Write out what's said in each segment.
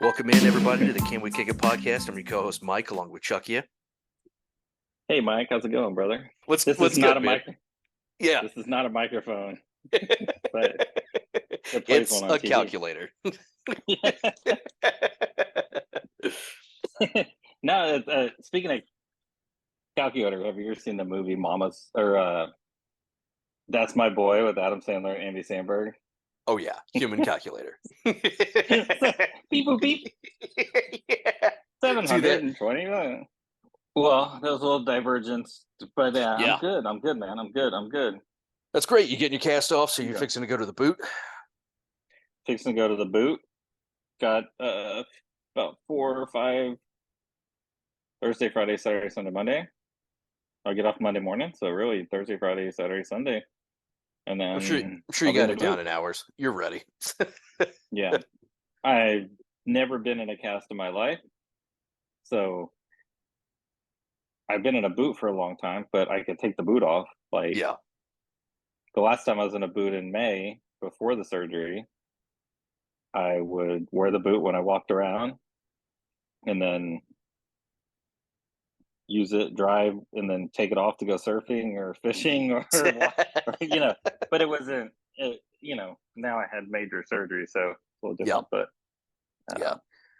Welcome in, everybody, to the Can We Kick It podcast. I'm your co-host, Mike, along with Chuck. Yeah, Hey, Mike, how's it going, brother? This This is not a microphone, but it plays it's one on a TV. calculator. No, speaking of calculator, have you ever seen the movie Mama's or That's My Boy with Adam Sandler and Andy Samberg? Oh yeah, human calculator. Beep boop beep. Yeah. 720. Well, there was a little divergence, but Yeah. I'm good. I'm good, man. I'm good. That's great. You getting your cast off, so you're Yeah. fixing to go to the boot. Fixing to go to the boot. Got about 4 or 5 Thursday, Friday, Saturday, Sunday, Monday. I'll get off Monday morning, so really Thursday, Friday, Saturday, Sunday, and then I'm sure you got it down in hours. You're ready. Yeah, I've never been in a cast in my life, so I've been in a boot for a long time, but I could take the boot off. Like, Yeah. the last time I was in a boot in May before the surgery, I would wear the boot when I walked around, and then use it, drive, and then take it off to go surfing or fishing or but it wasn't, now I had major surgery, so it's a little different, but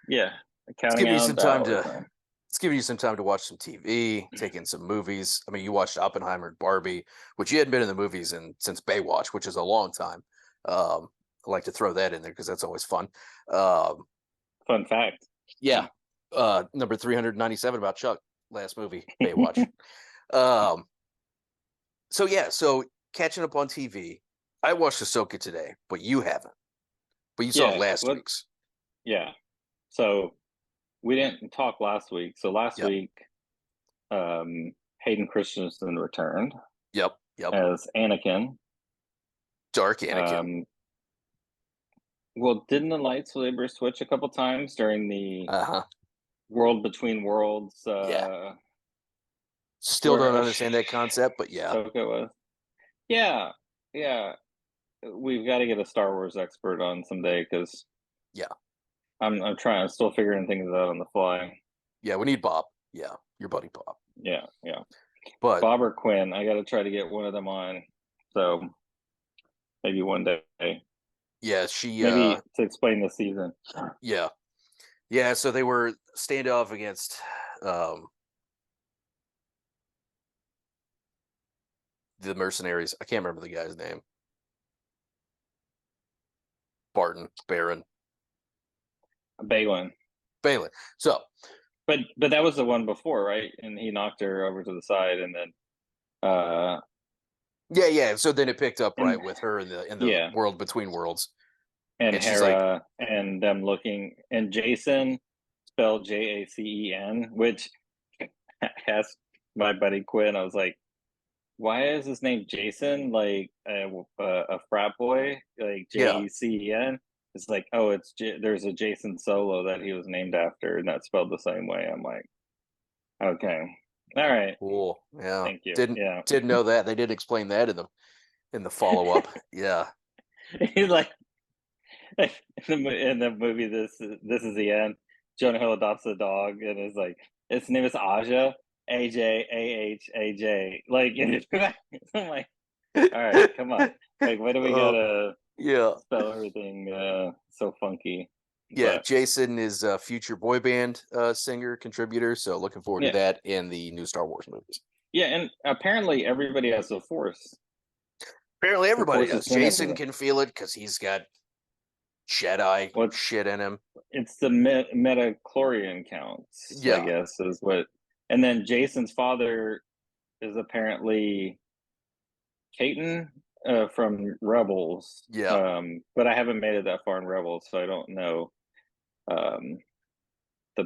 yeah, It's giving you some time to time. It's giving you some time to watch some TV, take in some movies. I mean, you watched Oppenheimer and Barbie, which you hadn't been in the movies since Baywatch, which is a long time. I like to throw that in there because that's always fun. Fun fact. Yeah. Number 397 about Chuck, last movie, Baywatch. So catching up on TV. I watched Ahsoka today, but you haven't. But you saw last week's. Yeah. So we didn't talk last week. So last week, Hayden Christensen returned. Yep. As Anakin. Dark Anakin. Well, didn't the lightsaber switch a couple times during the World Between Worlds? Still don't understand that concept, but yeah. Ahsoka was. Yeah. We've got to get a Star Wars expert on someday because I'm still figuring things out on the fly. Yeah, we need Bob. Yeah, your buddy Bob. Yeah. But Bob or Quinn, I got to try to get one of them on. So maybe one day. Yeah, she maybe to explain the season. Yeah. So they were standoff against the mercenaries. I can't remember the guy's name. Baron. Balin. So, but that was the one before, right? And he knocked her over to the side, and then yeah. So then it picked up right with her in the World Between Worlds, and Hera, and them looking, and Jason, spelled Jacen, which asked my buddy Quinn. I was like, why is his name Jason, like a frat boy, like Jecen? It's like, oh, there's a Jason Solo that he was named after, and that's spelled the same way. I'm like, okay, all right, cool, yeah. Thank you. Didn't know that. They did explain that in the follow up. Yeah, he's like, in the movie, this is the end. Jonah Hill adopts a dog, and it's like, its name is Aja. AJ. Like, I'm like, all right, come on. Like, why do we gotta spell everything so funky? Yeah, Jason is a future boy band singer, contributor, so looking forward to that in the new Star Wars movies. Yeah, and apparently everybody has the Force. Apparently everybody does. Jason can feel it because he's got Jedi shit in him. It's the metachlorian counts, I guess, is what. And then Jason's father is apparently Caton from Rebels. But I haven't made it that far in Rebels, so I don't know the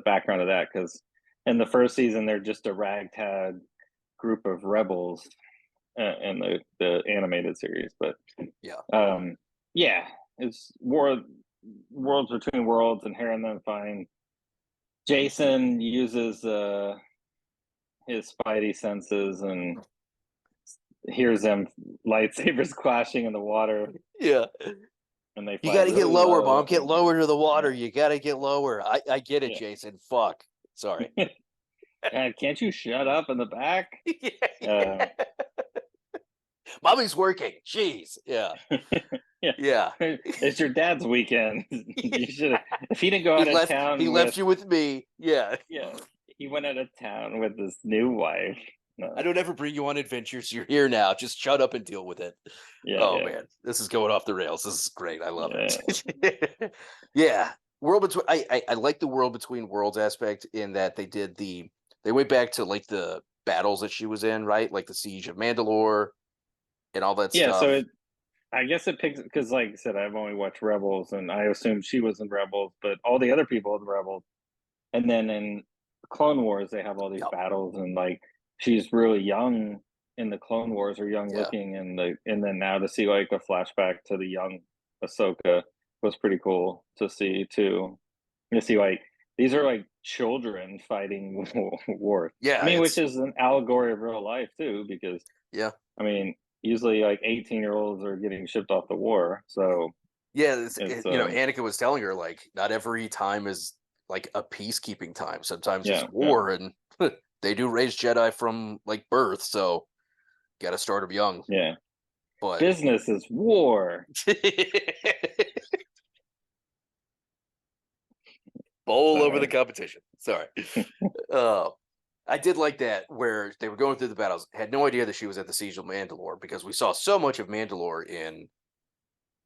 background of that, because in the first season they're just a ragtag group of rebels in the animated series. But it's Worlds Between Worlds, and Hera and them find Jason uses his spidey senses and hears them lightsabers clashing in the water. Yeah. And they You got to get really lower, low. Mom. Get lower to the water. You got to get lower. I get it, Yeah. Jason. Fuck. Sorry. Can't you shut up in the back? Yeah. Mommy's working. Jeez. Yeah. Yeah. Yeah. It's your dad's weekend. You should have. If he didn't go He out of left. town He with, left you with me. Yeah. yeah, he went out of town with his new wife. No. I don't ever bring you on adventures. You're here now. Just shut up and deal with it. Yeah, Oh yeah, man, this is going off the rails. This is great. I love yeah, it. Yeah, world between. I like the world between worlds aspect in that they went back to like the battles that she was in, right? Like the Siege of Mandalore and all that yeah. So stuff. I guess it picks because, like I said, I've only watched Rebels, and I assume she was in Rebels, but all the other people in Rebels, and then in Clone Wars, they have all these Yep. battles, and like she's really young in the Clone Wars, or young Yeah. looking, and then now to see like a flashback to the young Ahsoka was pretty cool to see too. To see like these are like children fighting war. I Yeah. mean, which It's is an allegory of real life too, because yeah. I mean, usually like 18-year-olds are getting shipped off the war, so Yeah. it's Anakin was telling her like not every time is like a peacekeeping time. Sometimes it's yeah, yeah, war, and they do raise Jedi from like birth, so got to start them young. yeah. But Business is war. bowl over the Sorry. competition. Sorry. Uh, I did like that where they were going through the battles. Had no idea that she was at the Siege of Mandalore because we saw so much of Mandalore in.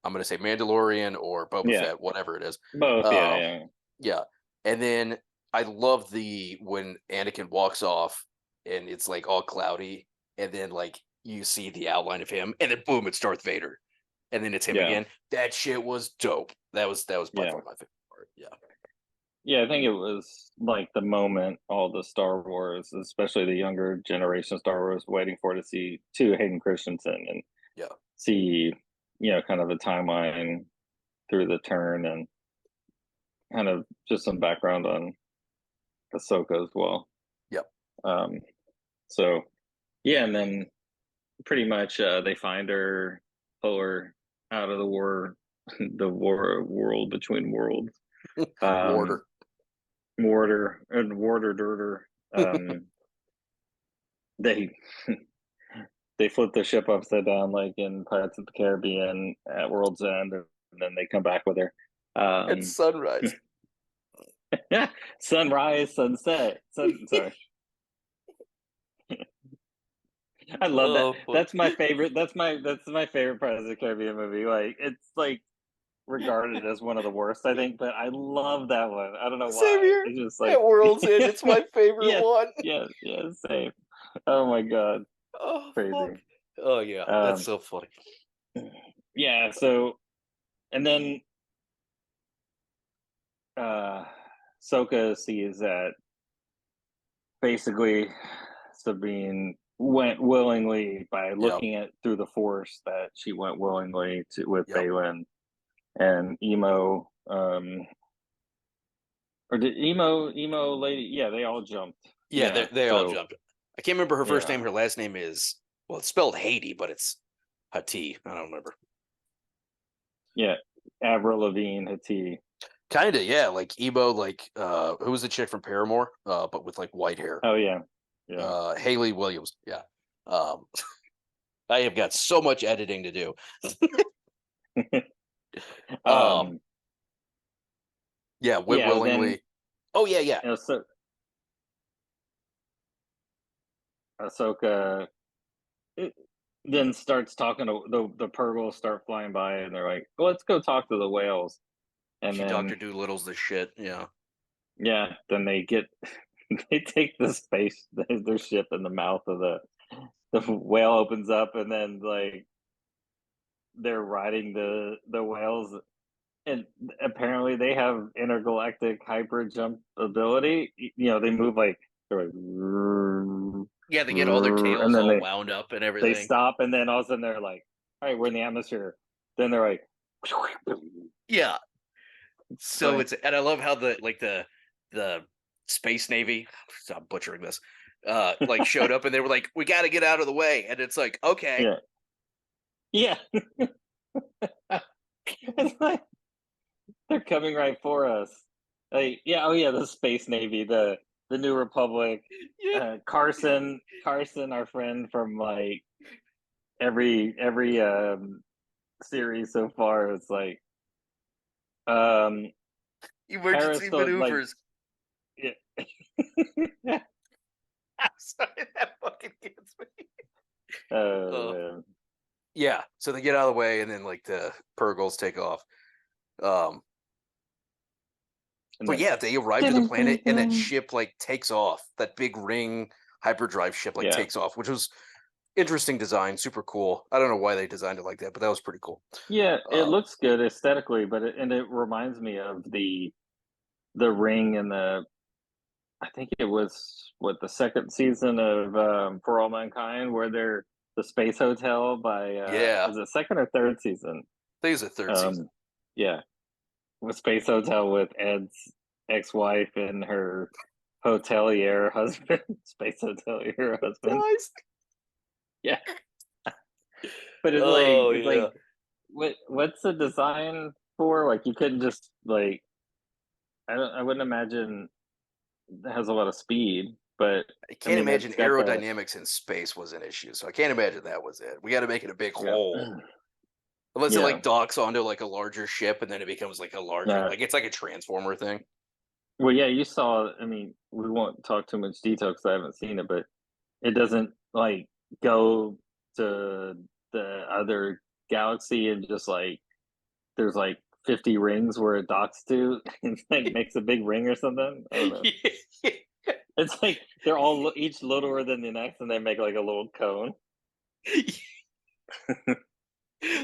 I'm going to say Mandalorian or Boba Yeah, Fett, whatever it is. both. Yeah, Um, yeah, yeah, and then I love the when Anakin walks off and it's like all cloudy, and then like you see the outline of him, and then boom, it's Darth Vader, and then it's him yeah, again. That shit was dope. That was by yeah. far my favorite part. Yeah. Yeah, I think it was like the moment all the Star Wars, especially the younger generation of Star Wars, waiting for to see to Hayden Christensen and Yeah. see, kind of the timeline through the turn and kind of just some background on Ahsoka as well. Yep. Um, so yeah, and then pretty much they find her, pull her out of the war, the war world between worlds. Um, Warder. Warder Dirter. They they flip the ship upside down like in Pirates of the Caribbean at World's End, and then they come back with her. It's sunrise. Sunrise, sunset. Sorry. I love that. Oh, fuck. That's my favorite. That's my favorite Pirates of the Caribbean movie. Like it's like regarded as one of the worst, I think, but I love that one. I don't know Same why. here. It's just At like World's End, it's my favorite yes, one. yes, yes, same. Oh my god, Oh, fuck. crazy. Oh, yeah. That's Um, so funny. yeah. So and then Soka sees that basically Sabine went willingly by Yep. looking at through the Force that she went willingly to with Yep. Balin and Emo. Or did emo lady? Yeah, they all jumped. Yeah, Yeah, they all so jumped. I can't remember her first name. yeah, Her last name is, well, it's spelled Haiti, but it's Hati. I don't remember. yeah. Avril Lavigne, Hati. Kind of, yeah. Like Ebo, like, who was the chick from Paramore? But with like white hair. Oh yeah, yeah. Haley Williams. Yeah. Um, I have got so much editing to do. Um, um, yeah, went yeah. Then willingly. Oh, yeah, yeah. Ahsoka then starts talking to the Purgles start flying by, and they're like, well, let's go talk to the whales. And She Dr. then Doolittle's the shit. Yeah. yeah, then they get they take the space their ship in the mouth of the whale opens up, and then like they're riding the whales, and apparently they have intergalactic hyper jump ability. They move like they're like, Yeah, they get all their and tails then all they wound up and they everything. stop, and then all of a sudden they're like, all right, we're in the atmosphere. Then they're like, Yeah. So like it's, and I love how the space navy, I'm butchering this, like showed up and they were like, we got to get out of the way, and it's like, okay. yeah, yeah. It's like coming right for us. Like, yeah, oh yeah, the Space Navy, the New Republic, Yeah. Carson, our friend from like every series so far. It's like um Emergency Periscope, like maneuvers. yeah. I'm sorry, that fucking gets me. Oh Uh, man. yeah. So they get out of the way, and then like the Purgles take off. Um, And but then yeah, they arrive to the planet, and that ship like takes off. That big ring hyperdrive ship like yeah. takes off, which was interesting design, super cool. I don't know why they designed it like that, but that was pretty cool. Yeah, it Um, looks good aesthetically, but it reminds me of the ring and the I think it was what the second season of For All Mankind where they're the space hotel by yeah, is it second or third season? I think it's the third season. Yeah, with Space Hotel with Ed's ex-wife and her hotelier husband, space hotelier husband. Nice. Yeah, but Oh it's like yeah. what's the design for? Like you couldn't just like I wouldn't imagine it has a lot of speed, but I I can't mean imagine it's got the aerodynamics in space was an issue, so I can't imagine that was it. We got to make it a big yeah hole, unless it yeah like docks onto like a larger ship, and then it becomes like a larger, uh, like it's like a transformer thing. well yeah you saw I mean we won't talk too much detail because I haven't seen it, but it doesn't like go to the other galaxy and just like there's like 50 rings where it docks to and like makes a big ring or something. I don't know. It's like they're all each littler than the next, and they make like a little cone.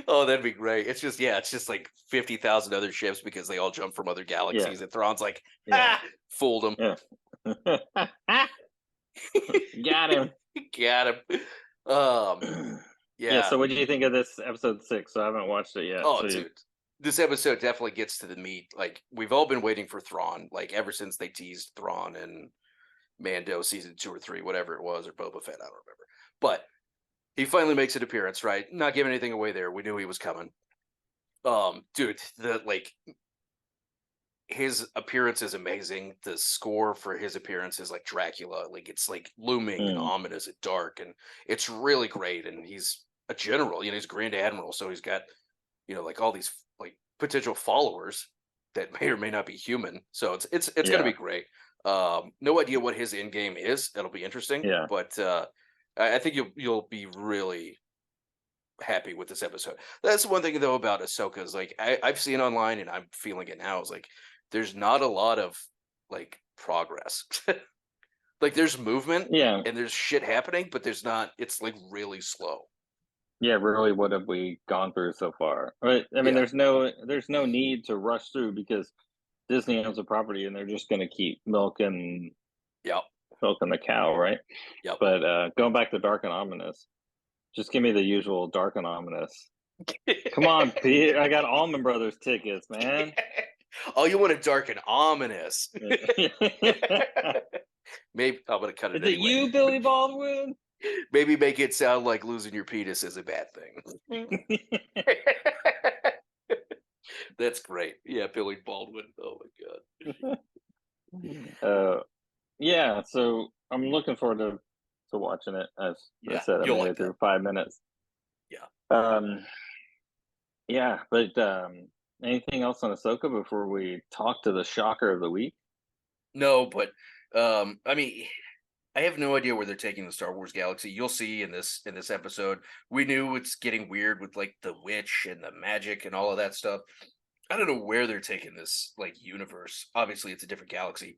Oh, that'd be great. It's just yeah, it's just like 50,000 other ships because they all jump from other Yeah, galaxies, and Thrawn's like, yeah, ah, fooled him. yeah. Got him. Got him. Um, Yeah. yeah. So, what do you think of this episode 6? So I haven't watched it yet. Oh, So, dude, this episode definitely gets to the meat. Like we've all been waiting for Thrawn, like ever since they teased Thrawn and Mando season 2 or 3, whatever it was, or Boba Fett, I don't remember. But he finally makes an appearance, right? Not giving anything away there. We knew he was coming. Dude, the like his appearance is amazing. The score for his appearance is like Dracula, like it's like looming and mm, ominous and dark, and it's really great. And he's a general, he's Grand Admiral, so he's got like all these like potential followers that may or may not be human. So it's gonna yeah, be great. No idea what his end game is. That'll be interesting, yeah. but I think you'll be really happy with this episode. That's one thing though about Ahsoka is like I've seen online and I'm feeling it now is like there's not a lot of like progress. Like there's movement Yeah, and there's shit happening, but there's not. It's like really slow. yeah. Really, what have we gone through so far? But I mean, Yeah. there's no need to rush through because Disney owns the property and they're just going to keep Yep. milking the cow, right? Yep. But going back to Dark and Ominous, just give me the usual Dark and Ominous. Come on, Pete. I got Allman Brothers tickets, man. Oh, you want it dark and ominous. Maybe I'm gonna cut it Is it anyway. you, Billy Baldwin? Maybe make it sound like losing your penis is a bad thing. That's great. Yeah, Billy Baldwin. Oh my god. Yeah, so I'm looking forward to watching it. As I Yeah, said, I you'll made like it that. through 5 minutes. Yeah. Um, yeah, but anything else on Ahsoka before we talk to the shocker of the week? No, but I mean, I have no idea where they're taking the Star Wars galaxy. You'll see in this episode. We knew it's getting weird with like the witch and the magic and all of that stuff. I don't know where they're taking this like universe. Obviously, it's a different galaxy.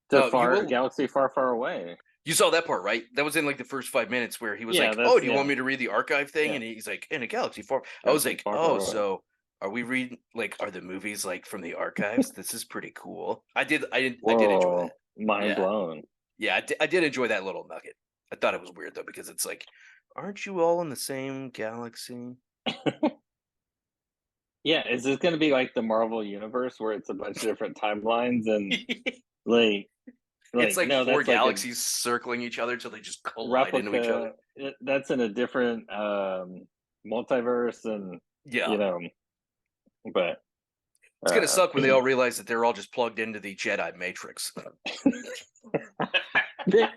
To You far will galaxy far, far away. You saw that part, right? That was in like the first 5 minutes where he was Yeah, like, "Oh, that's do you want yeah, me to read the archive thing?" yeah, And he's like, "In a galaxy far." I was galaxy like, far, "Oh, far away. so are we reading like are the movies like from the archives? This is pretty cool." I did enjoy that. Whoa, mind Yeah, blown. yeah, I did enjoy that little nugget. I thought it was weird though because it's like, aren't you all in the same galaxy? Yeah, is this going to be like the Marvel universe where it's a bunch of different timelines and like It's like no, four that's like a galaxies circling each other until they just collide into each other. replica that's in a different multiverse and Yeah, you know but It's gonna suck when they all realize that they're all just plugged into the Jedi Matrix. the,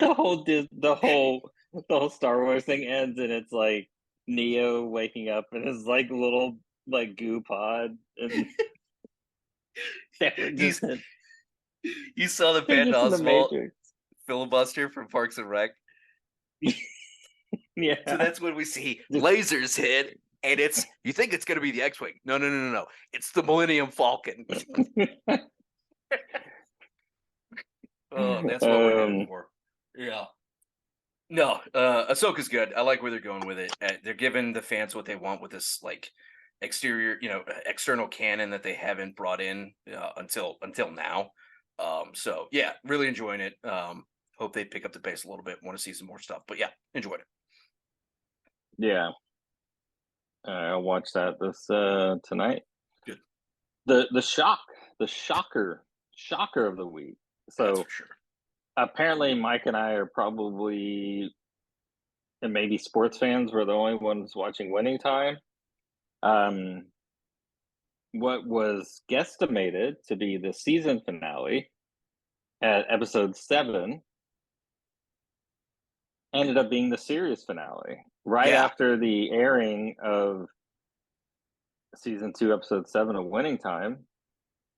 the whole Star Wars thing ends, and it's like Neo waking up in his like little like goo pod, and you saw the they're Patton just in the Oswalt Matrix. filibuster from Parks and Rec. Yeah. So that's when we see lasers hit, and you think it's going to be the X-wing. No. It's the Millennium Falcon. Oh, that's what we're here for. Yeah. No, Ahsoka's good. I like where they're going with it. They're giving the fans what they want with this like exterior, external canon that they haven't brought in until now. So yeah, really enjoying it. Hope they pick up the pace a little bit. Want to see some more stuff, but yeah, enjoyed it. Yeah, I'll watch that this tonight. Good. The shocker of the week. So that's for sure. Apparently, Mike and I are probably, and maybe sports fans, were the only ones watching Winning Time. What was guesstimated to be the season finale at episode 7 ended up being the series finale right after the airing of season 2, episode 7 of Winning Time.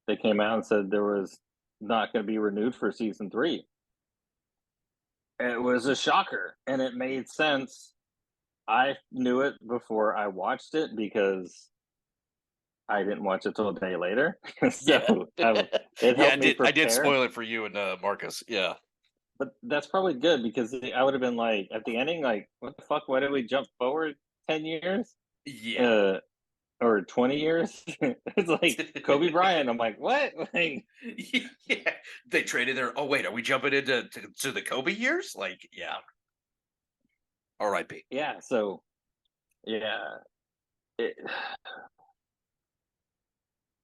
They came out and said there was not going to be renewed for season 3. It was a shocker, and it made sense. I knew it before I watched it because I didn't watch it till a day later. So it helped me prepare. I did spoil it for you and Marcus. Yeah. But that's probably good, because I would have been like, at the ending, like, what the fuck? Why did we jump forward 10 years? Yeah. Or 20 years? It's like Kobe Bryant. I'm like, what? Like, yeah. They traded their. Oh wait, are we jumping into to the Kobe years? Like, yeah. R.I.P. Yeah. So, yeah.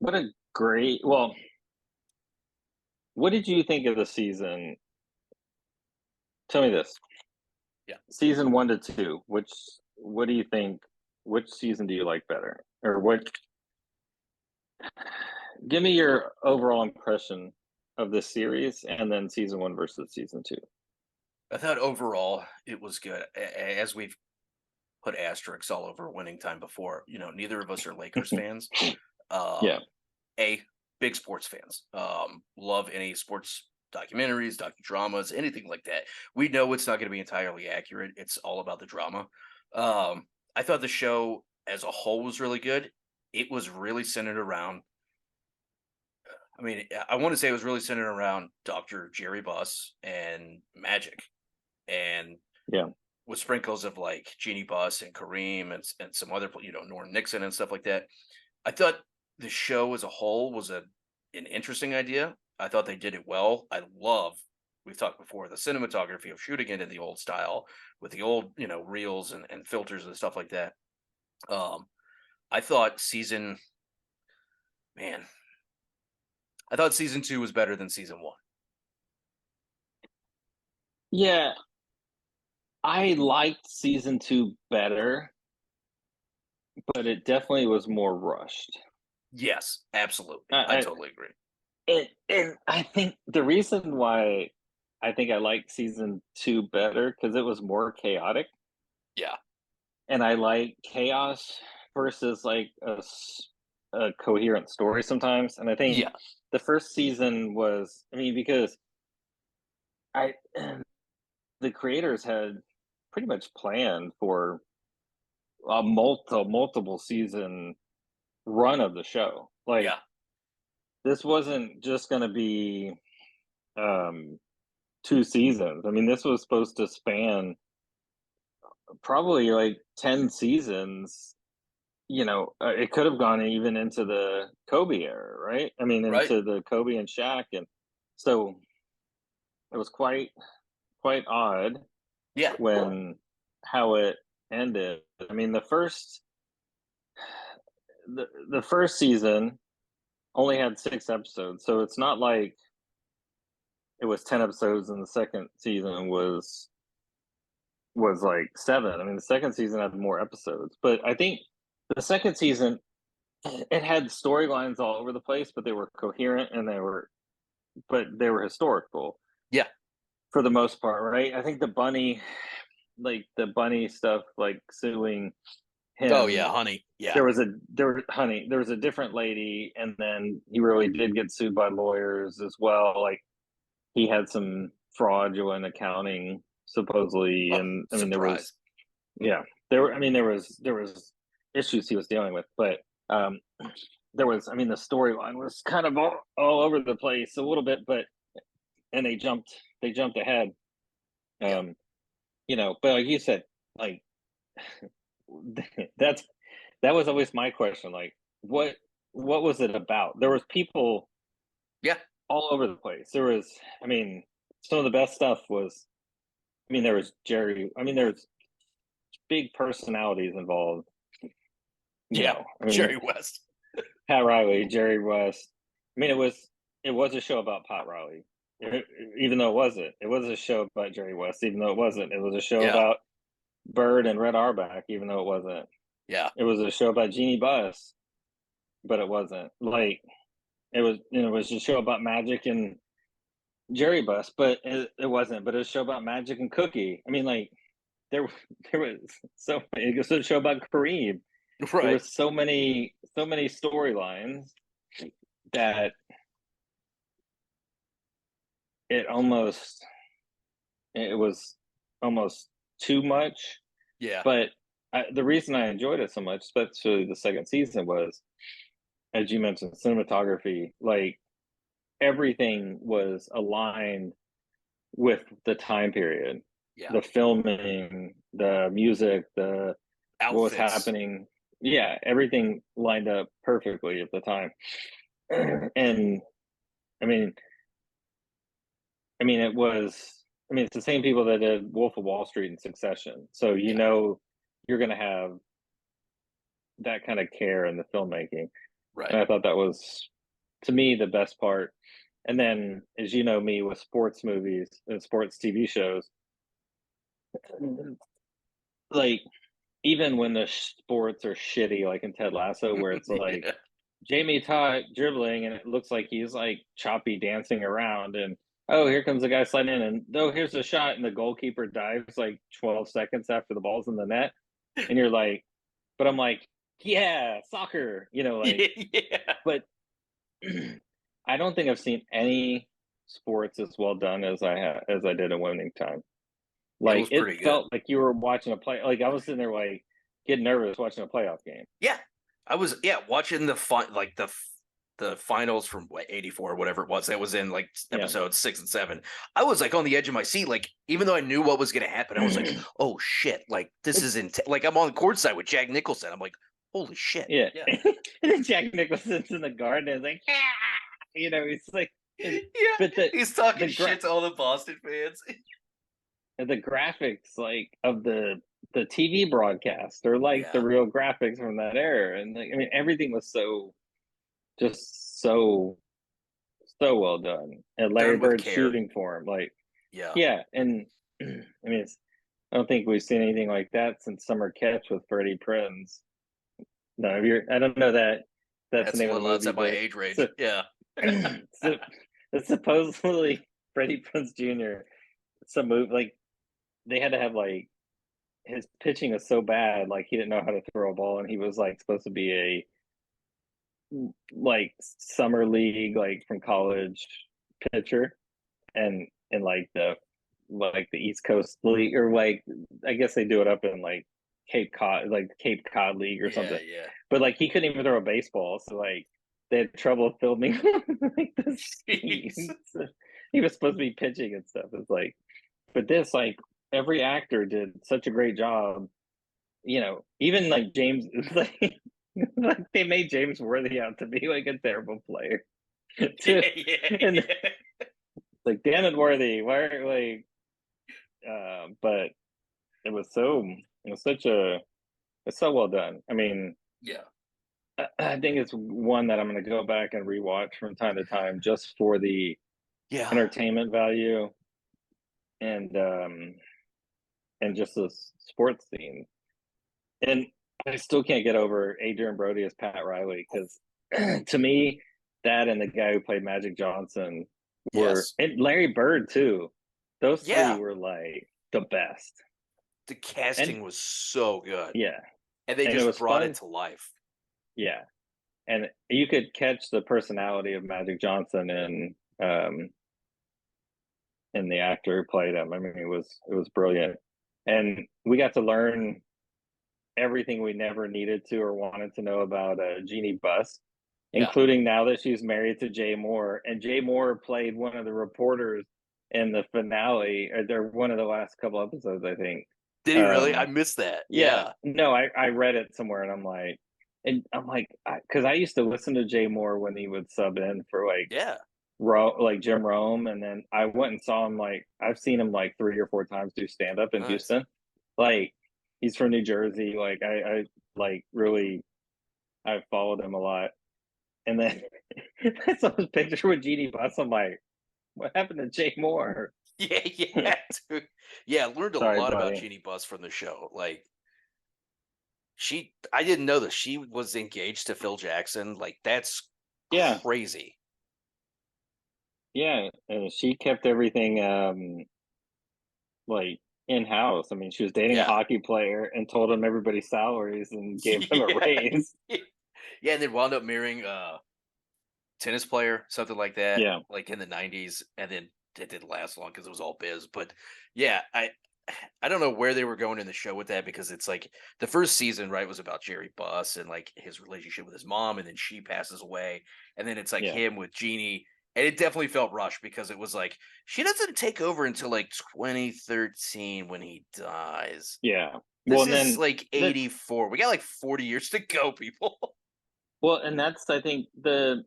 What a great. Well, what did you think of the season? Tell me this. Yeah. Season 1 to 2. What do you think? Which season do you like better? Or what? Give me your overall impression of this series, and then season 1 versus season 2. I thought overall it was good. As we've put asterisks all over Winning Time before, neither of us are Lakers fans. Yeah. Big sports fans. Love any sports documentaries, docudramas, anything like that. We know it's not going to be entirely accurate. It's all about the drama. I thought the show as a whole was really good. It was really centered around, I want to say it was really centered around Dr. Jerry Buss and Magic, and with sprinkles of like Jeannie Buss and Kareem and some other, Norm Nixon and stuff like that. I thought the show as a whole was an interesting idea. I thought they did it well. We've talked before, the cinematography of shooting it in the old style with the old, reels and filters and stuff like that. I thought season 2 was better than season 1. Yeah. I liked season 2 better, but it definitely was more rushed. Yes, absolutely. I totally agree. And I think the reason why I think I liked season 2 better, because it was more chaotic. Yeah. And I like chaos versus like a coherent story sometimes. And I think the first season was, because the creators had pretty much planned for a multiple season run of the show. Like, this wasn't just going to be 2 seasons. This was supposed to span probably like 10 seasons. It could have gone even into the Kobe era, right? Into the Kobe and Shaq, and so it was quite odd. Yeah. When how it ended. The first season only had 6 episodes, so it's not like it was 10 episodes and the second season was like 7. The second season had more episodes, but I think the second season it had storylines all over the place, but they were coherent and they were historical Yeah. for the most part, right? I think the bunny stuff, like suing Oh him. yeah, honey. Yeah. There was a different lady, and then he really did get sued by lawyers as well. Like he had some fraudulent accounting supposedly, Oh, and I mean there was surprise. yeah there were I mean there was issues he was dealing with, but um there was, I mean, the storyline was kind of all over the place a little bit, but and they jumped ahead, Yeah. um but like you said, like that's that was always my question, like what what was it about? There was people Yeah. all over the place. There was, I mean, some of the best stuff was, I mean, there was Jerry, I mean, there's big personalities involved, Yeah. I mean, Jerry West. Pat Riley, Jerry West. I mean, it was a show about Pat Riley, E- even though it wasn't. It was a show about Jerry West, even though it wasn't. It was a show Yeah. about Bird and Red Auerbach, even though it wasn't. Yeah. It was a show about Jeannie Buss, but it wasn't. Like it was a show about magic and Jerry Buss, but it wasn't. But it was a show about magic and Cookie. I mean, like there there was it was a show about Kareem. There Right. was so many storylines that it almost it was almost too much. Yeah. But the reason I enjoyed it so much, especially the second season, was, as you mentioned, cinematography. Like everything was aligned with the time period, Yeah. the filming, the music, the what was Outfits. happening. Yeah, everything lined up perfectly at the time. And I mean, it was. I mean, it's the same people that did Wolf of Wall Street and Succession, so Yeah. you're going to have that kind of care in the filmmaking. And Right. I thought that was, to me, the best part. And then, as you know me with sports movies and sports TV shows, like even when the sports are shitty, like in Ted Lasso, where it's like Yeah. Jamie Todd dribbling and it looks like he's like choppy dancing around, and oh, here comes the guy sliding in, and oh, here's the shot, and the goalkeeper dives like 12 seconds after the ball's in the net, and you're like, but I'm like, yeah, soccer, like, Yeah. but I don't think I've seen any sports as well done as I did in Winning Time. It Like was it pretty good. felt like you were watching a play. Like I was sitting there like getting nervous watching a playoff game. Yeah. I was watching the finals from what, 84 or whatever it was that was in like Yeah. episodes 6 and 7. I was like on the edge of my seat, like even though I knew what was going to happen, I was like, oh shit, like this is like I'm on the court side with Jack Nicholson. I'm like, holy shit. Yeah. Yeah. And then Jack Nicholson's in the garden and like, yeah, he's like, Yeah. but He's talking the shit to all the Boston fans. the graphics like of the TV broadcast are like the Yeah. real graphics from that era, and like I mean everything was just so well done. And Larry Done with Bird care. shooting for him, like Yeah. yeah, and I mean I don't think we've seen anything like that since Summer Catch with Freddie Prinze. No, I don't know that that's the That's a name of the little movie, outside my but age so, range. Yeah. so it's supposedly Freddie Prinze Jr. Some move like they had to have like his pitching was so bad, like he didn't know how to throw a ball, and he was like supposed to be a like summer league like from college pitcher, and in like the East Coast League, or like I guess they do it up in like Cape Cod League or Yeah, something. yeah. But like he couldn't even throw a baseball, so like they had trouble filming like this. Jeez. He was supposed to be pitching and stuff. It's like, but this like every actor did such a great job. Even like James, like they made James Worthy out to be like a terrible player. Yeah, To yeah, and yeah. like damn it, Worthy, why are like but it was such a it's so well done. I mean, Yeah. I think it's one that I'm going to go back and rewatch from time to time just for the Yeah. entertainment value and just the sports scene. And I still can't get over Adrian Brody as Pat Riley because to me, that and the guy who played Magic Johnson were, Yes. and Larry Bird too. Those three Yeah. were like the best. The And casting was so good. yeah, And they and it just was brought it fun. to life. Yeah, and you could catch the personality of Magic Johnson um in the actor who played him. I mean, it was brilliant, and we got to learn everything we never needed to or wanted to know about Jeannie Buss, Yeah. including now that she's married to Jay Moore, and Jay Moore played one of the reporters in the finale, or they're one of the last couple episodes, I think. Did he really? I missed that. Yeah, Yeah. no, I read it somewhere, and I'm like, because I used to listen to Jay Moore when he would sub in for like Yeah. like Jim Rome, and then I went and saw him. Like I've seen him like 3 or 4 times do stand up in Nice. Houston. Like he's from New Jersey. Like I like really I followed him a lot, and then I saw his picture with Jeannie Buss. I'm like, what happened to Jay Moore? Yeah, yeah, dude. Yeah, I learned a Sorry, lot about buddy. Jeannie Buss from the show. Like I didn't know that she was engaged to Phil Jackson. Like that's Yeah, crazy. yeah, and she kept everything like in house. I mean, she was dating a Yeah. hockey player and told him everybody's salaries and gave him a Yeah. raise. Yeah, and then wound up marrying tennis player, something like that, Yeah, like in the 90s, and then it didn't last long because it was all biz. But yeah, I don't know where they were going in the show with that because it's like the first season, right, was about Jerry Buss and like his relationship with his mom, and then she passes away, and then it's like yeah, him with Jeannie. And it definitely felt rushed because it was like she doesn't take over until like 2013 when he dies. yeah. Well, This and is then like that 84. We got like 40 years to go, people. well, and that's I think the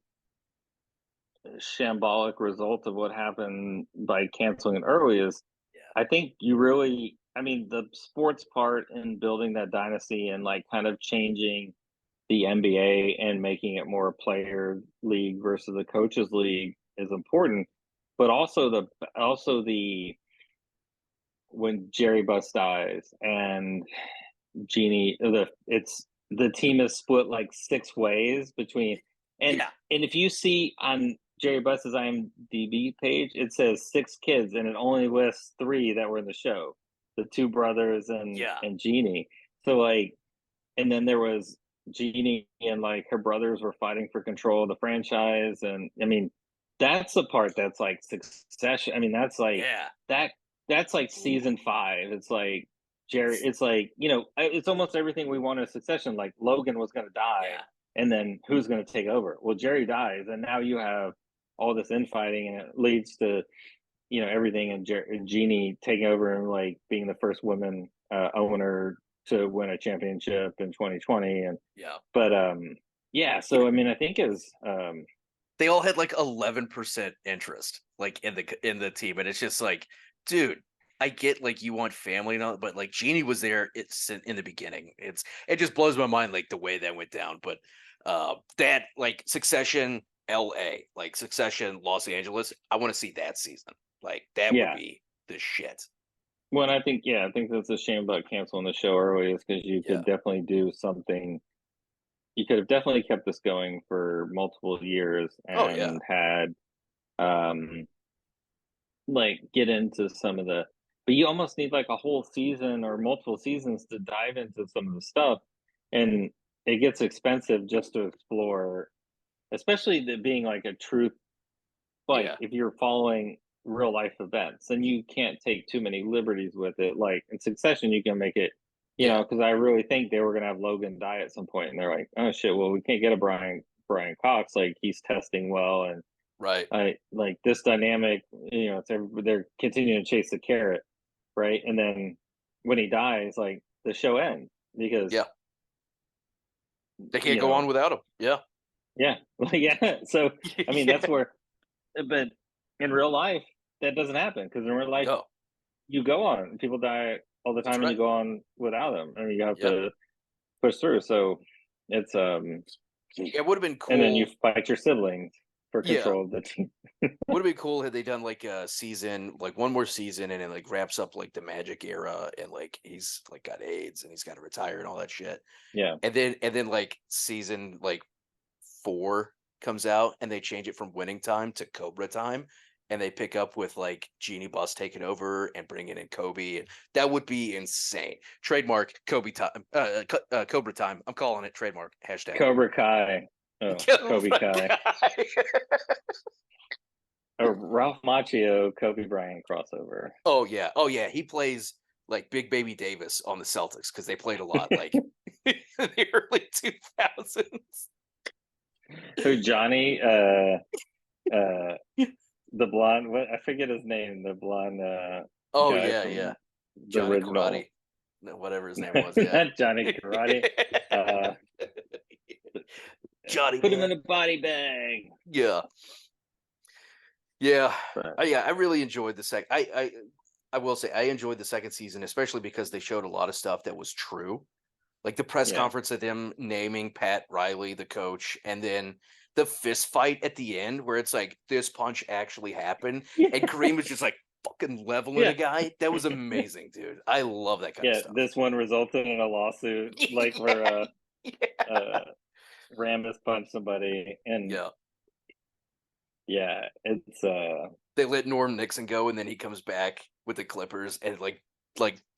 shambolic result of what happened by canceling it early is Yeah. I think you really I mean the sports part in building that dynasty and like kind of changing the NBA and making it more a player league versus a coaches league is important, but also the when Jerry Buss dies and Jeannie the team is split like 6 ways between and Yeah. and if you see on Jerry Buss's IMDb page, it says 6 kids and it only lists 3 that were in the show. The 2 brothers Yeah. and Jeannie. So like and then there was Jeannie and like her brothers were fighting for control of the franchise. And I mean, that's the part that's like succession. I mean, Yeah. that that's like season 5. It's like Jerry, it's like, it's almost everything we want in succession. Like Logan was gonna die, Yeah. and then who's gonna take over? Well, Jerry dies, and now you have all this infighting, and it leads to everything and Jeannie taking over and like being the first woman owner to win a championship in 2020 and Yeah. but yeah, Yeah. so I mean I think is They all had like 11% interest like in the team, and it's just like, dude, I get like you want family and all, but like Jeannie was there it's in the beginning. It just blows my mind like the way that went down. But that like Succession LA, like Succession Los Angeles, I want to see that season. Like that would yeah. be the shit. Well, I think I think that's a shame about canceling the show early is because you Yeah. could definitely do something. You could have definitely kept this going for multiple years Oh yeah. and had um like get into some of the but you almost need like a whole season or multiple seasons to dive into some of the stuff, and it gets expensive just to explore, especially the being like a truth, like Yeah. if you're following real life events and you can't take too many liberties with it. Like in Succession you can make it, Yeah. because I really think they were going to have Logan die at some point, and they're like, oh shit, well we can't get a Brian Cox, like he's testing well, and Right. I like this dynamic. They're continuing to chase the carrot, right? And then when he dies, like the show ends because Yeah. They can't you go on know, without him. Yeah. yeah, like yeah. So I mean, that's Yeah. where, but in real life, that doesn't happen because in real life, No, you go on. People die all the that's time, and you right. go on without them, and you have Yeah. to push through. So it's It would have been and then you cool. fight your siblings. for Yeah. control of the team. Would have been cool had they done like a season, like one more season, and it like wraps up like the Magic era, and like he's like got AIDS and he's got to retire and all that shit. Yeah. And then like season like 4 comes out and they change it from winning time to Cobra time, and they pick up with like Genie Bus taking over and bringing in Kobe, and that would be insane. Trademark Kobe time, Cobra time. I'm calling it trademark hashtag. Cobra Kai. Oh, Kobe Kai. A Ralph Macchio, Kobe Bryant crossover. Oh yeah. He plays like Big Baby Davis on the Celtics because they played a lot like in the early 2000s. Who Johnny? The blonde. What I forget his name. The blonde. Oh guy yeah, from yeah. The Johnny original. Karate, whatever his name was. Yeah, Johnny Karate. Johnny. Put him in a body bag. Yeah. Yeah. But, Yeah. I really enjoyed the second. I will say I enjoyed the second season, especially because they showed a lot of stuff that was true. Like the press conference of them naming Pat Riley the coach, and then the fist fight at the end where it's like this punch actually happened, and Kareem was just like fucking leveling a guy. That was amazing, dude. I love that kind of stuff. This one resulted in a lawsuit, like where Rambus punched somebody, and it's they let Norm Nixon go, and then he comes back with the Clippers and like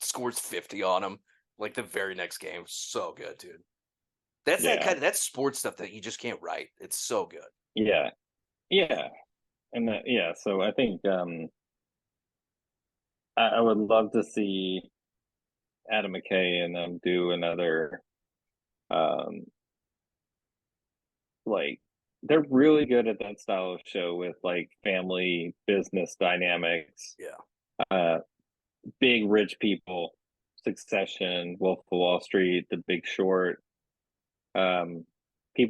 scores 50 on him like the very next game. So good, dude. That's that kind of that's sports stuff that you just can't write. It's so good. Yeah. And so I think I would love to see Adam McKay and them do another like they're really good at that style of show with like family business dynamics. Big rich people, Succession, Wolf of Wall Street, The Big Short. People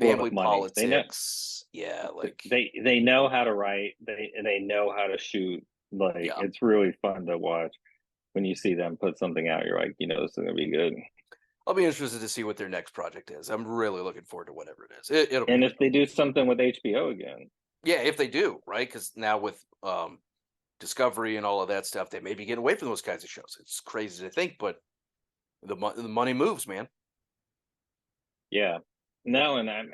family with money. Politics. They know how to write. They know how to shoot. It's really fun to watch when you see them put something out. You're like, this is gonna be good. I'll be interested to see what their next project is. I'm really looking forward to whatever it is. And if they do something with HBO again. Yeah, if they do, right? Because now with Discovery and all of that stuff, they may be getting away from those kinds of shows. It's crazy to think, but the money moves, man. Yeah. No, and I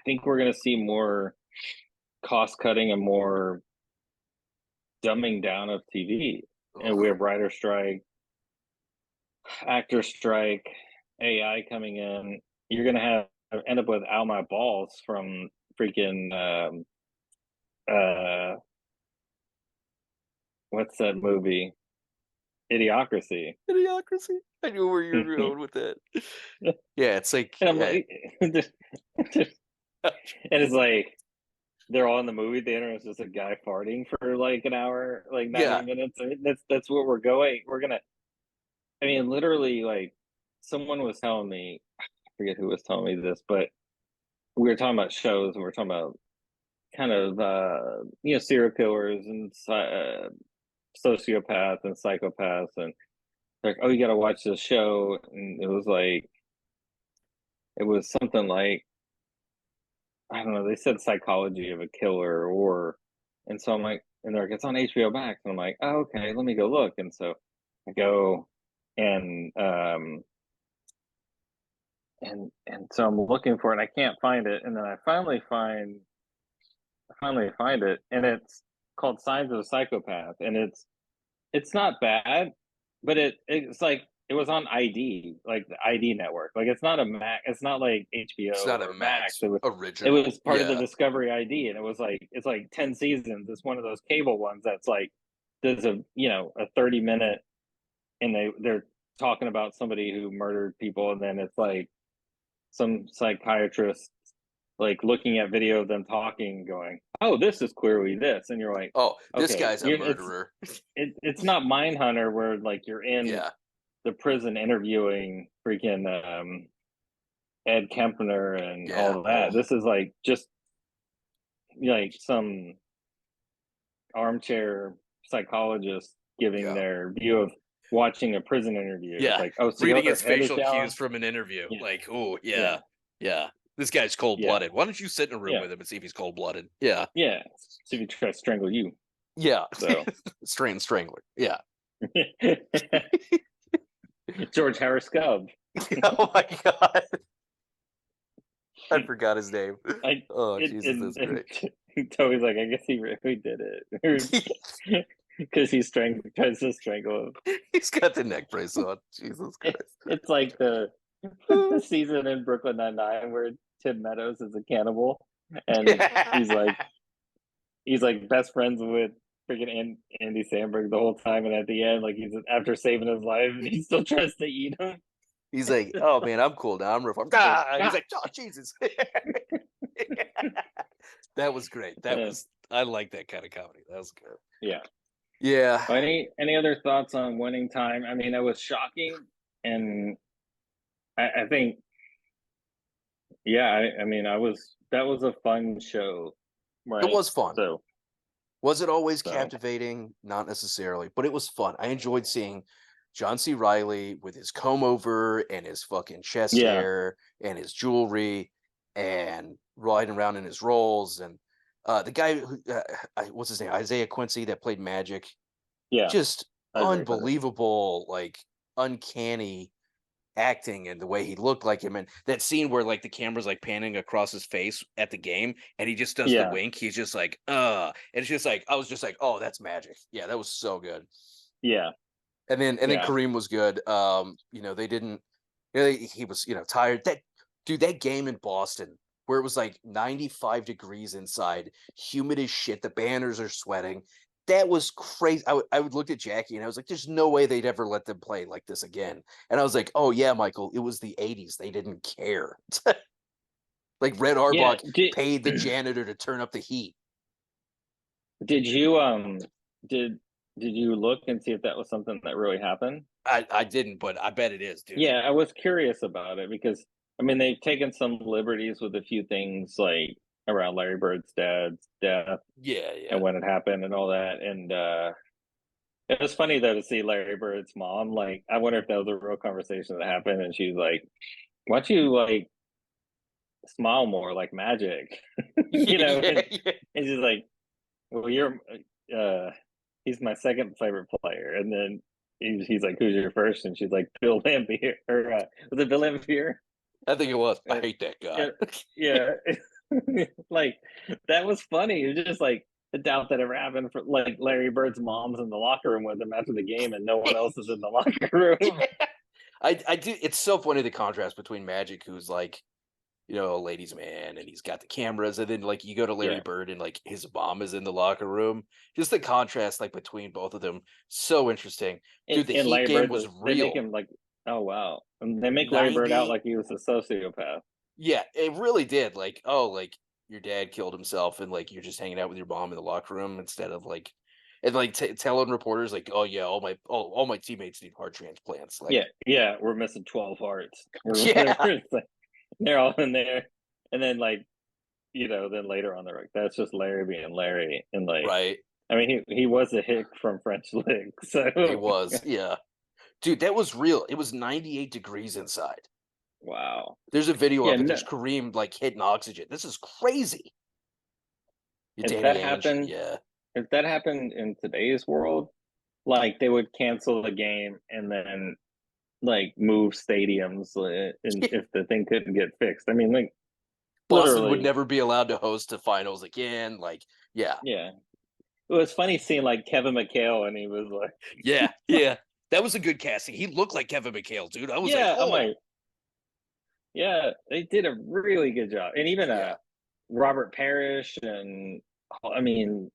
think we're going to see more cost cutting and more dumbing down of TV. And we have writer strike, actor strike, AI coming in. You're going to end up with Out My Balls from freaking what's that movie? Idiocracy. I knew where you were going with that. Yeah, it's like, and I'm like, and it's like they're all in the movie theater. And it's just a guy farting for like an hour, like 90 minutes. I mean, that's what we're going. We're gonna. I mean, literally, like someone was telling me, I forget who was telling me this, but we were talking about shows, and we are talking about kind of serial killers and sociopaths and psychopaths, and like, oh, you got to watch this show, and it was something like, I don't know, they said Psychology of a Killer, and so I'm like, and they're like, it's on HBO Max, and I'm like, oh, okay, let me go look, and so I go, and so I'm looking for it, and I can't find it, and then I finally find it, and it's called Signs of a Psychopath, and it's not bad, but it's like it was on ID, like the ID network. Like it's not a Mac. It's not like HBO. It's not a Max original. It was part of the Discovery ID, and it was like it's like 10 seasons. It's one of those cable ones that's like there's a 30-minute, and they're talking about somebody who murdered people, and then it's like some psychiatrist like looking at video of them talking, going, "Oh, this is clearly this," and you're like, "Oh, this guy's a murderer." It's not Mindhunter where like you're in the prison interviewing freaking Ed Kempner and all that. This is like just like some armchair psychologist giving their view of watching a prison interview. Yeah, it's like, oh, so reading his facial cues from an interview. Like, oh, yeah. This guy's cold Yeah. blooded. Why don't you sit in a room Yeah. with him and see if he's cold blooded? Yeah. Yeah. See if he tries to strangle you. Yeah. So Strangler. Yeah. George Harris Cub. Oh my god. I forgot his name. Jesus, that's and great. Toby's like, I guess he really did it. Because he tries to strangle him. He's got the neck brace on. Jesus Christ. It's like the season in Brooklyn Nine-Nine where Tim Meadows is a cannibal, and he's like best friends with freaking Andy Samberg the whole time, and at the end, like he's after saving his life, and he still tries to eat him. He's like, oh man, I'm cool now. I'm reformed. Ah! He's like, oh Jesus. That was great. I like that kind of comedy. That was good. Yeah. Yeah. Any other thoughts on Winning Time? I mean, it was shocking, and I think, yeah, I mean, that was a fun show, right? It was fun. So, was it always captivating? Not necessarily, but it was fun. I enjoyed seeing John C. Reilly with his comb over and his fucking chest hair and his jewelry and riding around in his rolls. And the guy who, what's his name? Isaiah Quincy, that played Magic. Yeah. Just unbelievable, like uncanny acting and the way he looked like him. And that scene where like the camera's like panning across his face at the game and he just does the wink. He's just like, and it's just like, I was just like, oh, that's magic. Yeah, that was so good. Yeah. And then Kareem was good. They didn't, he was, tired. That game in Boston where it was like 95 degrees inside, humid as shit. The banners are sweating. That was crazy. I would look at Jackie and I was like, there's no way they'd ever let them play like this again. And I was like, oh yeah, Michael, it was the 80s. They didn't care. Like Red Auerbach paid the janitor to turn up the heat. Did you did you look and see if that was something that really happened? I didn't, but I bet it is, dude. Yeah, I was curious about it because I mean they've taken some liberties with a few things like around Larry Bird's dad's death. Yeah. And when it happened and all that. And it was funny though to see Larry Bird's mom. Like, I wonder if that was a real conversation that happened. And she's like, why don't you like smile more like Magic? And she's like, well, he's my second favorite player. And then he's like, who's your first? And she's like, Bill Laimbeer. Or was it Bill Laimbeer? I think it was. I hate that guy. Yeah. Like, that was funny. It was just like the doubt that ever happened for like Larry Bird's mom's in the locker room with him after the game and no one else is in the locker room. Yeah. I do. It's so funny, the contrast between Magic, who's like, a ladies' man and he's got the cameras, and then like you go to Larry Bird and like his mom is in the locker room. Just the contrast like between both of them, so interesting. Dude, the Heat game was real. They make him like, oh wow, and they make Larry Bird out like he was a sociopath. Yeah, it really did. Like, oh, like your dad killed himself, and like you're just hanging out with your mom in the locker room instead of like, and like telling reporters like, oh yeah, all my teammates need heart transplants. Like, yeah, we're missing 12 hearts. Yeah. They're all in there, and then like, then later on they're like, that's just Larry being Larry, and like, right. I mean, he was a hick from French Lick, so he was, yeah, dude, that was real. It was 98 degrees inside. Wow. There's a video of it. There's Kareem like hitting oxygen. This is crazy. If that happened in today's world, like they would cancel the game and then like move stadiums if the thing couldn't get fixed. I mean, like Boston would never be allowed to host the finals again. Like, yeah. It was funny seeing like Kevin McHale, and he was like, yeah. That was a good casting. He looked like Kevin McHale, dude. I was like, oh. I'm like, yeah, they did a really good job, and even Robert Parrish, and I mean,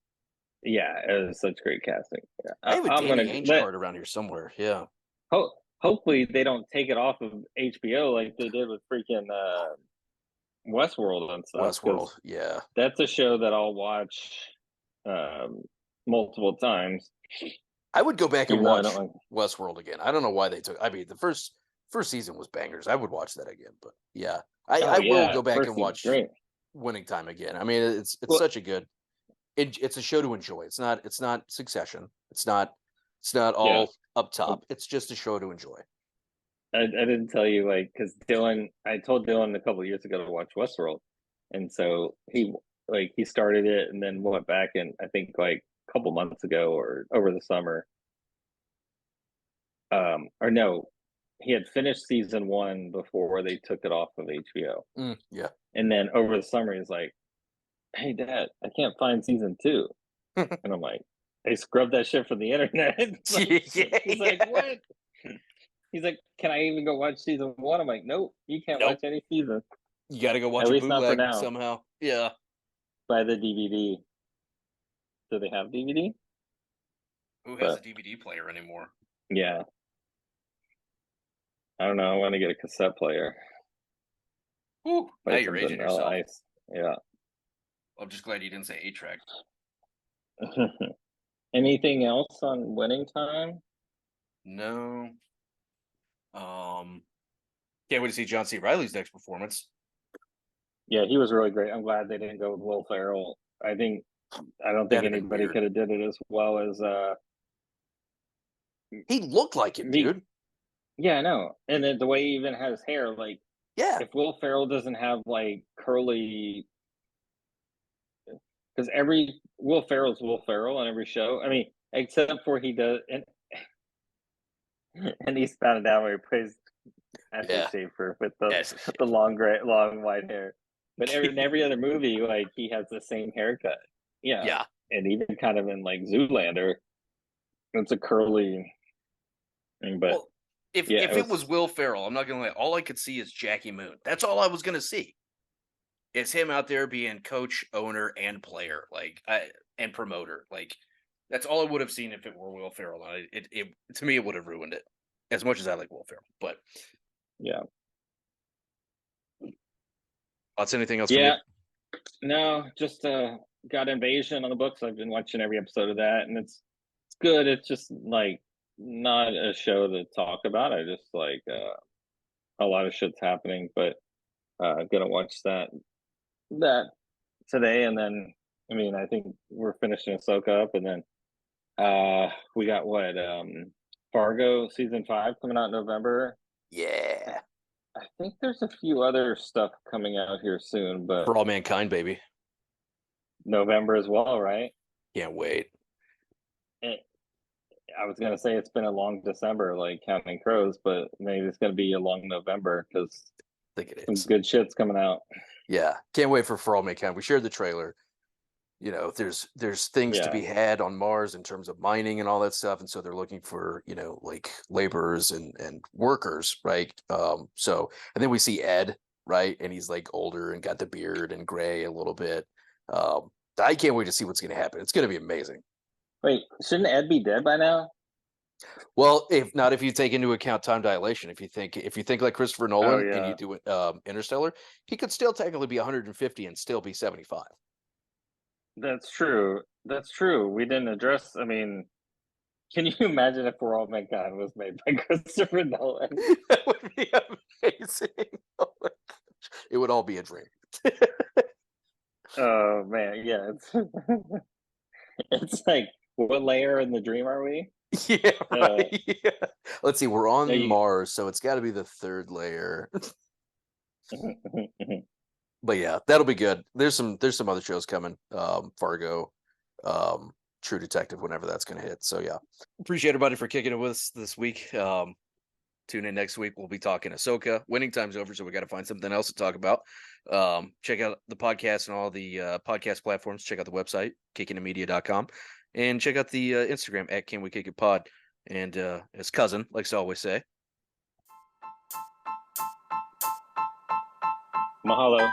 it was such great casting. Yeah. I have a Danny Ainge card around here somewhere. Yeah. Hopefully they don't take it off of HBO like they did with freaking Westworld and stuff. Westworld, yeah. That's a show that I'll watch multiple times. I would go back and watch Westworld again. I don't know why they took. I mean, the first season was bangers. I would watch that again, but yeah, I will go back and watch Winning Time again. I mean, it's such a good. It's a show to enjoy. It's not Succession. It's not all up top. It's just a show to enjoy. I didn't tell you, like, because I told Dylan a couple of years ago to watch Westworld, and so he started it and then went back, and I think like a couple months ago or over the summer, or no, he had finished season 1 before they took it off of HBO, Yeah. and then over the summer he's like, "Hey, Dad, I can't find season 2," and I'm like, "They scrubbed that shit from the internet." He's like, "What?" He's like, "Can I even go watch season 1?" I'm like, "Nope, you can't Nope. watch any season. You got to go watch At a least not for bootleg now." somehow. Yeah. Buy the DVD. Do they have DVD? Who has a DVD player anymore? Yeah. I don't know. I want to get a cassette player. Whew, now Play you're something aging yourself. nice. Yeah. I'm just glad you didn't say 8-track. Anything else on Winning Time? No. Can't wait to see John C. Reilly's next performance. Yeah, he was really great. I'm glad they didn't go with Will Ferrell. I don't think That'd have been anybody weird. could have did it as well as He looked like him, dude. Yeah, I know. And then the way he even had his hair, like, Yeah. if Will Ferrell doesn't have like curly, because Will Ferrell's Will Ferrell on every show. I mean, except for he does, and he's found it out where he plays Ashley Schaefer with the long white hair. But in every other movie, like, he has the same haircut. Yeah. Yeah. And even kind of in like Zoolander, it's a curly thing. But well, if it was Will Ferrell, I'm not gonna lie, all I could see is Jackie Moon. That's all I was gonna see. It's him out there being coach, owner, and player, and promoter. Like, that's all I would have seen if it were Will Ferrell. It to me, it would have ruined it. As much as I like Will Ferrell, but yeah. What's anything else? Yeah. No, just got Invasion on the books. I've been watching every episode of that, and it's good. It's just like not a show to talk about. I just like a lot of shit's happening, but gonna watch that today, and then I mean I think we're finishing Ahsoka up, and then we got Fargo season 5 coming out in November. Yeah. I think there's a few other stuff coming out here soon, but For All Mankind, baby. November as well, right? Can't wait. I was gonna say it's been a long December, like Counting Crows, but maybe it's gonna be a long November because I think it some is. good shit's coming out. Yeah, can't wait for All Mankind. We shared the trailer. You know, there's things to be had on Mars in terms of mining and all that stuff, and so they're looking for, you know, like laborers and workers, right? So and then we see Ed, right, and he's like older and got the beard and gray a little bit. I can't wait to see what's going to happen. It's going to be amazing. Wait, shouldn't Ed be dead by now? Well, if you take into account time dilation, if you think like Christopher Nolan and you do Interstellar, he could still technically be 150 and still be 75. That's true. That's true. We didn't address. I mean, can you imagine if For All Mankind was made by Christopher Nolan? That would be amazing. Oh my gosh. It would all be a dream. Oh man, yeah. It's like, what layer in the dream are we? Yeah, right. Yeah. Let's see. We're on Mars, so it's got to be the 3rd layer. But yeah, that'll be good. There's some other shows coming. Fargo, True Detective, whenever that's going to hit. So yeah, appreciate everybody for kicking it with us this week. Tune in next week. We'll be talking Ahsoka. Winning time's over, so we got to find something else to talk about. Check out the podcast and all the podcast platforms. Check out the website, kickingitmedia.com, and check out the Instagram at Can We Kick It Pod. And as Cousin likes to always say, mahalo.